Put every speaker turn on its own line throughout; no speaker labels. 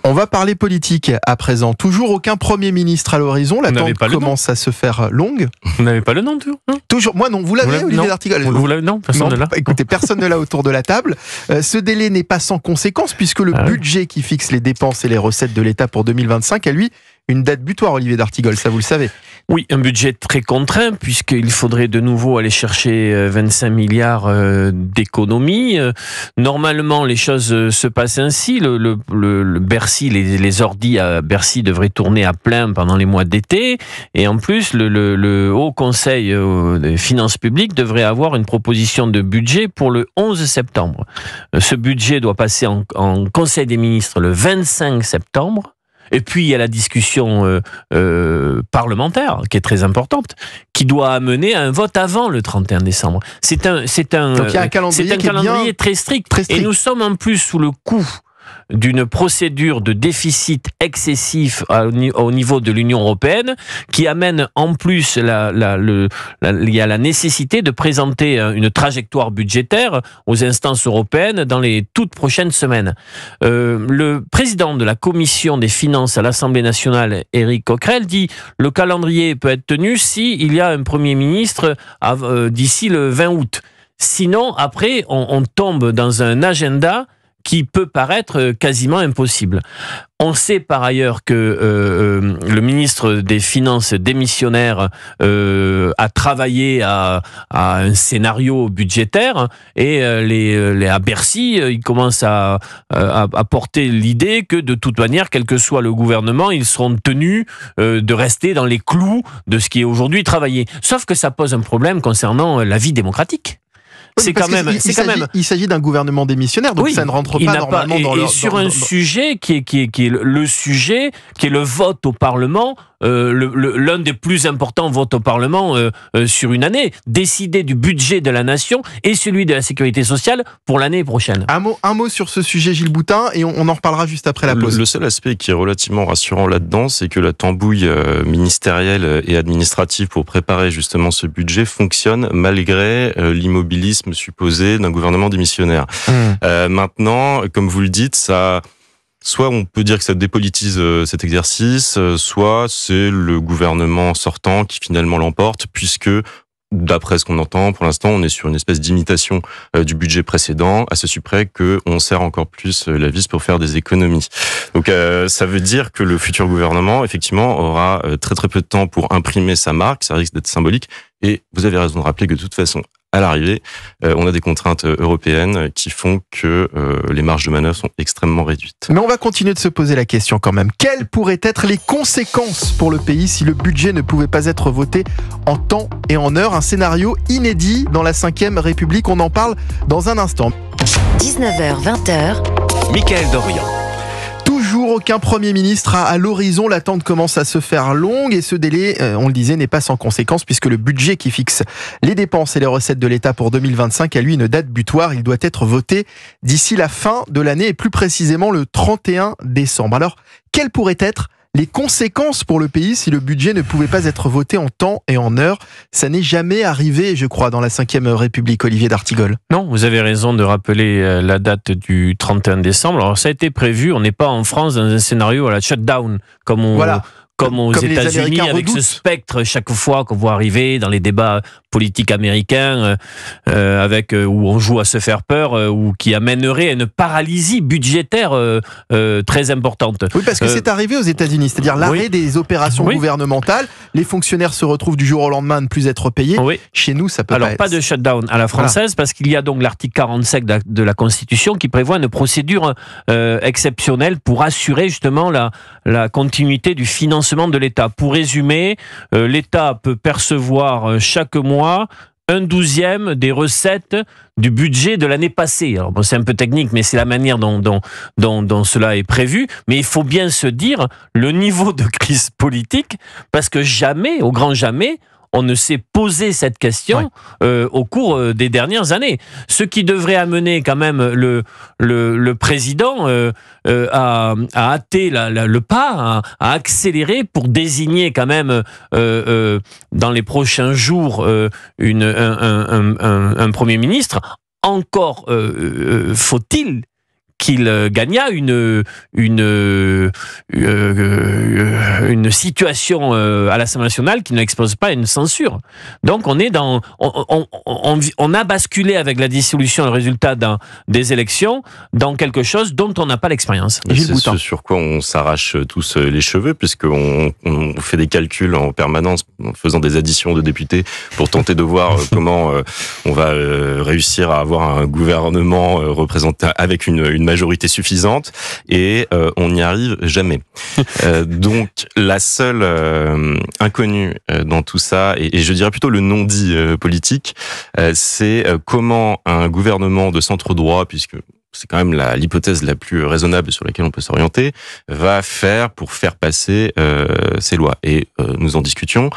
On va parler politique à présent. Toujours aucun Premier ministre à l'horizon. L'attente commence à se faire longue.
Vous n'avez pas le nom,
Toujours. Moi non. Vous l'avez, Olivier d'Artigol?
Non, personne ne l'a.
Écoutez, personne ne l'a autour de la table. Ce délai n'est pas sans conséquence puisque le budget qui fixe les dépenses et les recettes de l'État pour 2025 a lui une date butoir, Olivier d'Artigol, ça vous le savez.
Oui, un budget très contraint, puisqu'il faudrait de nouveau aller chercher 25 milliards d'économies. Normalement, les choses se passent ainsi. Le Bercy, les ordis à Bercy devraient tourner à plein pendant les mois d'été. Et en plus, le Haut Conseil des finances publiques devrait avoir une proposition de budget pour le 11 septembre. Ce budget doit passer en Conseil des ministres le 25 septembre. Et puis, il y a la discussion parlementaire, qui est très importante, qui doit amener à un vote avant le 31 décembre. C'est un calendrier très strict. Et nous sommes en plus sous le coup d'une procédure de déficit excessif au niveau de l'Union européenne, qui amène en plus, il y a la nécessité de présenter une trajectoire budgétaire aux instances européennes dans les toutes prochaines semaines. Le président de la commission des finances à l'Assemblée nationale, Éric Coquerel, dit « Le calendrier peut être tenu s'il y a un Premier ministre d'ici le 20 août. Sinon, après, on tombe dans un agenda qui peut paraître quasiment impossible. » On sait par ailleurs que le ministre des Finances démissionnaire a travaillé à un scénario budgétaire et à Bercy, ils commencent à porter l'idée que de toute manière, quel que soit le gouvernement, ils seront tenus de rester dans les clous de ce qui est aujourd'hui travaillé. Sauf que ça pose un problème concernant la vie démocratique.
Il s'agit d'un gouvernement démissionnaire, donc ça ne rentre pas normalement dans le...
Et sur un sujet qui est le sujet, qui est le vote au Parlement, l'un des plus importants votes au Parlement sur une année, décider du budget de la nation et celui de la sécurité sociale pour l'année prochaine.
Un mot sur ce sujet, Gilles Boutin, et on en reparlera juste après la pause.
Le seul aspect qui est relativement rassurant là-dedans, c'est que la tambouille ministérielle et administrative pour préparer justement ce budget fonctionne malgré l'immobilisme supposé d'un gouvernement démissionnaire. Maintenant, comme vous le dites, soit on peut dire que ça dépolitise cet exercice, soit c'est le gouvernement sortant qui finalement l'emporte, puisque d'après ce qu'on entend, pour l'instant, on est sur une espèce d'imitation du budget précédent, à ceci près qu'on serre encore plus la vis pour faire des économies. Donc ça veut dire que le futur gouvernement, effectivement, aura très très peu de temps pour imprimer sa marque, ça risque d'être symbolique, et vous avez raison de rappeler que de toute façon, à l'arrivée, on a des contraintes européennes qui font que les marges de manœuvre sont extrêmement réduites.
Mais on va continuer de se poser la question quand même. Quelles pourraient être les conséquences pour le pays si le budget ne pouvait pas être voté en temps et en heure? Un scénario inédit dans la 5e République. On en parle dans un instant.
19h-20h.
Mickaël Dorian.
Toujours aucun Premier ministre à l'horizon, l'attente commence à se faire longue et ce délai, on le disait, n'est pas sans conséquence puisque le budget qui fixe les dépenses et les recettes de l'État pour 2025 a lui une date butoir. Il doit être voté d'ici la fin de l'année et plus précisément le 31 décembre. Alors, quelles pourraient être les conséquences pour le pays si le budget ne pouvait pas être voté en temps et en heure? Ça n'est jamais arrivé, je crois, dans la 5e République, Olivier d'Artigol.
Non, vous avez raison de rappeler la date du 31 décembre. Alors ça a été prévu, on n'est pas en France dans un scénario à la shutdown, comme aux États-Unis, avec ce spectre chaque fois qu'on voit arriver dans les débats politiques américains, où on joue à se faire peur, ou qui amènerait à une paralysie budgétaire très importante.
Oui, parce que c'est arrivé aux États-Unis, c'est-à-dire l'arrêt des opérations gouvernementales. Les fonctionnaires se retrouvent du jour au lendemain à ne plus être payés. Chez nous, ça peut
pas de shutdown à la française, parce qu'il y a donc l'article 47 de la Constitution qui prévoit une procédure exceptionnelle pour assurer justement la continuité du financement de l'État. Pour résumer, l'État peut percevoir chaque mois 1/12 des recettes du budget de l'année passée. Alors bon, c'est un peu technique, mais c'est la manière dont cela est prévu. Mais il faut bien se dire le niveau de crise politique, parce que jamais, au grand jamais, on ne s'est posé cette question au cours des dernières années. Ce qui devrait amener quand même le président à hâter le pas, à accélérer pour désigner quand même dans les prochains jours un Premier ministre. Encore faut-il qu'il gagna une situation à l'Assemblée nationale qui ne l'expose pas à une censure. Donc on est on a basculé avec la dissolution, le résultat des élections, dans quelque chose dont on n'a pas l'expérience.
C'est ce sur quoi on s'arrache tous les cheveux, puisqu'on fait des calculs en permanence en faisant des additions de députés pour tenter de voir comment on va réussir à avoir un gouvernement représenté avec une majorité suffisante, et on n'y arrive jamais. Donc la seule inconnue dans tout ça, et je dirais plutôt le non-dit politique, c'est comment un gouvernement de centre-droit, puisque c'est quand même l'hypothèse la plus raisonnable sur laquelle on peut s'orienter, va faire pour faire passer ces lois. Et nous en discutions.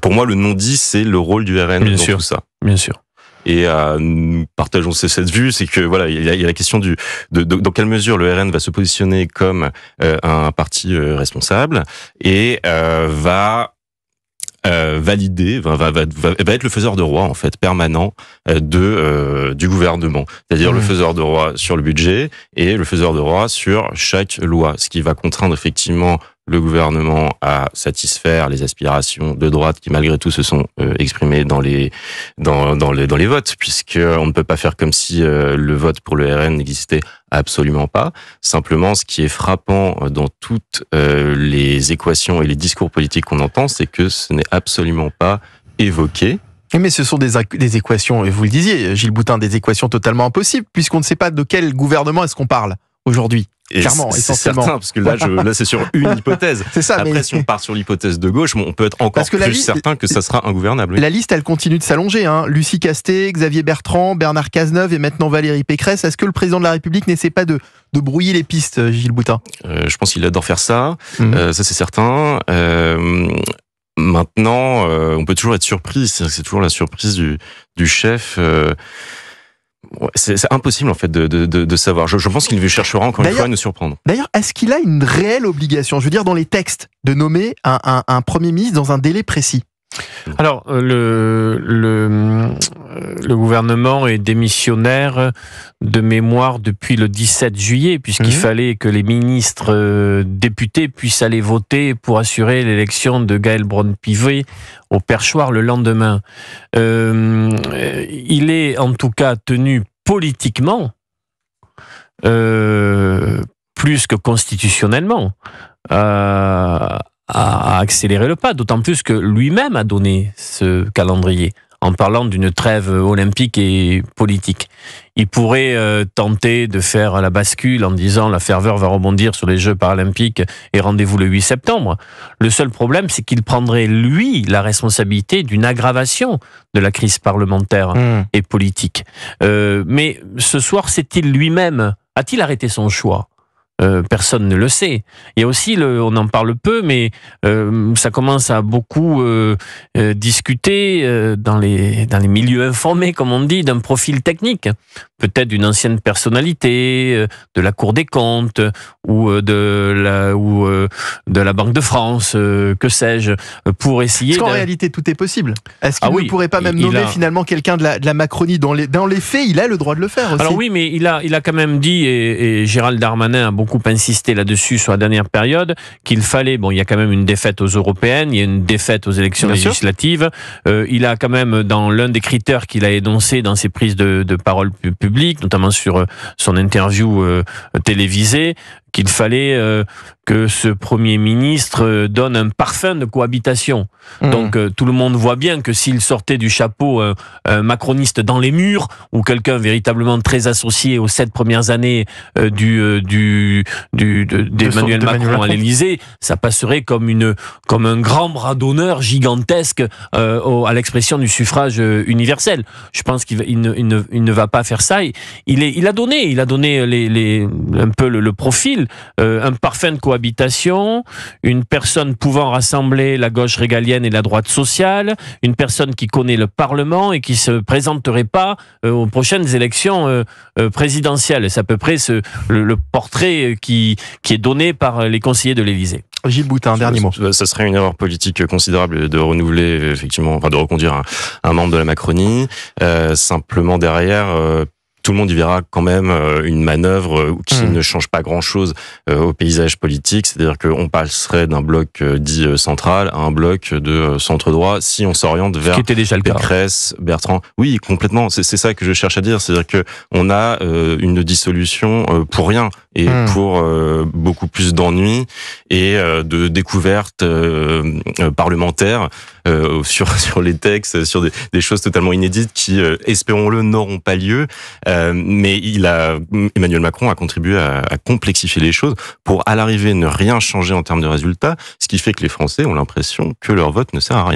Pour moi, le non-dit, c'est le rôle du RN dans tout ça.
Bien sûr.
Et nous partageons cette vue, c'est que voilà, il y a la question dans quelle mesure le RN va se positionner comme un parti responsable et va valider, va être le faiseur de roi en fait permanent du gouvernement, c'est-à-dire le faiseur de roi sur le budget et le faiseur de roi sur chaque loi, ce qui va contraindre effectivement le gouvernement à satisfaire les aspirations de droite qui malgré tout se sont exprimées dans les votes, puisque on ne peut pas faire comme si le vote pour le RN n'existait absolument pas. Simplement, ce qui est frappant dans toutes les équations et les discours politiques qu'on entend, c'est que ce n'est absolument pas évoqué.
Mais ce sont des équations, et vous le disiez, Gilles Boutin, des équations totalement impossibles, puisqu'on ne sait pas de quel gouvernement est-ce qu'on parle aujourd'hui.
Et clairement, c'est certain, parce que là, c'est sur une hypothèse.
C'est ça.
Après, si on part sur l'hypothèse de gauche, on peut être encore plus certain que ça sera ingouvernable. Oui.
La liste, elle continue de s'allonger. Lucie Castet, Xavier Bertrand, Bernard Cazeneuve et maintenant Valérie Pécresse. Est-ce que le président de la République n'essaie pas de brouiller les pistes, Gilles Boutin ?
Je pense qu'il adore faire ça. Ça, c'est certain. Maintenant, on peut toujours être surpris. C'est toujours la surprise du chef. C'est impossible en fait de savoir. Je pense qu'il cherchera encore une fois à nous surprendre.
D'ailleurs, est-ce qu'il a une réelle obligation, je veux dire dans les textes, de nommer un Premier ministre dans un délai précis ?
Alors, le gouvernement est démissionnaire de mémoire depuis le 17 juillet, puisqu'il fallait que les ministres députés puissent aller voter pour assurer l'élection de Gaël Braun-Pivet au perchoir le lendemain. Il est en tout cas tenu politiquement, plus que constitutionnellement, à accélérer le pas, d'autant plus que lui-même a donné ce calendrier en parlant d'une trêve olympique et politique. Il pourrait tenter de faire la bascule en disant la ferveur va rebondir sur les Jeux paralympiques et rendez-vous le 8 septembre. Le seul problème, c'est qu'il prendrait, lui, la responsabilité d'une aggravation de la crise parlementaire et politique. Mais ce soir, a-t-il arrêté son choix ? Personne ne le sait. Il y a aussi, on en parle peu, mais ça commence à beaucoup discuter dans les milieux informés, comme on dit, d'un profil technique. Peut-être d'une ancienne personnalité, de la Cour des comptes, ou de la Banque de France, que sais-je, pour essayer...
Parce qu'en réalité, tout est possible. Est-ce qu'il ne pourrait pas même nommer finalement quelqu'un de la Macronie ? Dans les faits, il a le droit de le faire aussi.
Alors oui, mais il a quand même dit, et Gérald Darmanin a beaucoup insisté là-dessus sur la dernière période, qu'il fallait, il y a quand même une défaite aux européennes, il y a une défaite aux élections législatives, il a quand même, dans l'un des critères qu'il a énoncé dans ses prises de parole publiques, notamment sur son interview télévisée, qu'il fallait que ce Premier ministre donne un parfum de cohabitation. Donc tout le monde voit bien que s'il sortait du chapeau un macroniste dans les murs, ou quelqu'un véritablement très associé aux 7 premières années d'Emmanuel Macron à l'Élysée, ça passerait comme un grand bras d'honneur gigantesque à l'expression du suffrage universel. Je pense qu'il ne va pas faire ça. Il a donné un peu le profil, un parfum de cohabitation, une personne pouvant rassembler la gauche régalienne et la droite sociale, une personne qui connaît le Parlement et qui se présenterait pas aux prochaines élections présidentielles. C'est à peu près le portrait qui est donné par les conseillers de l'Élysée.
Gilles Boutin, un dernier mot.
Ça serait une erreur politique considérable de renouveler, effectivement, de reconduire un membre de la Macronie. Simplement derrière... tout le monde y verra quand même une manœuvre qui ne change pas grand-chose au paysage politique. C'est-à-dire qu'on passerait d'un bloc dit central à un bloc de centre-droit si on s'oriente vers
qui était déjà le cas.
Pécresse, Bertrand. Oui, complètement. C'est ça que je cherche à dire. C'est-à-dire que on a une dissolution pour rien et pour beaucoup plus d'ennuis et de découvertes parlementaires sur les textes, sur des choses totalement inédites qui, espérons-le, n'auront pas lieu. Mais Emmanuel Macron a contribué à complexifier les choses pour, à l'arrivée, ne rien changer en termes de résultats, ce qui fait que les Français ont l'impression que leur vote ne sert à rien.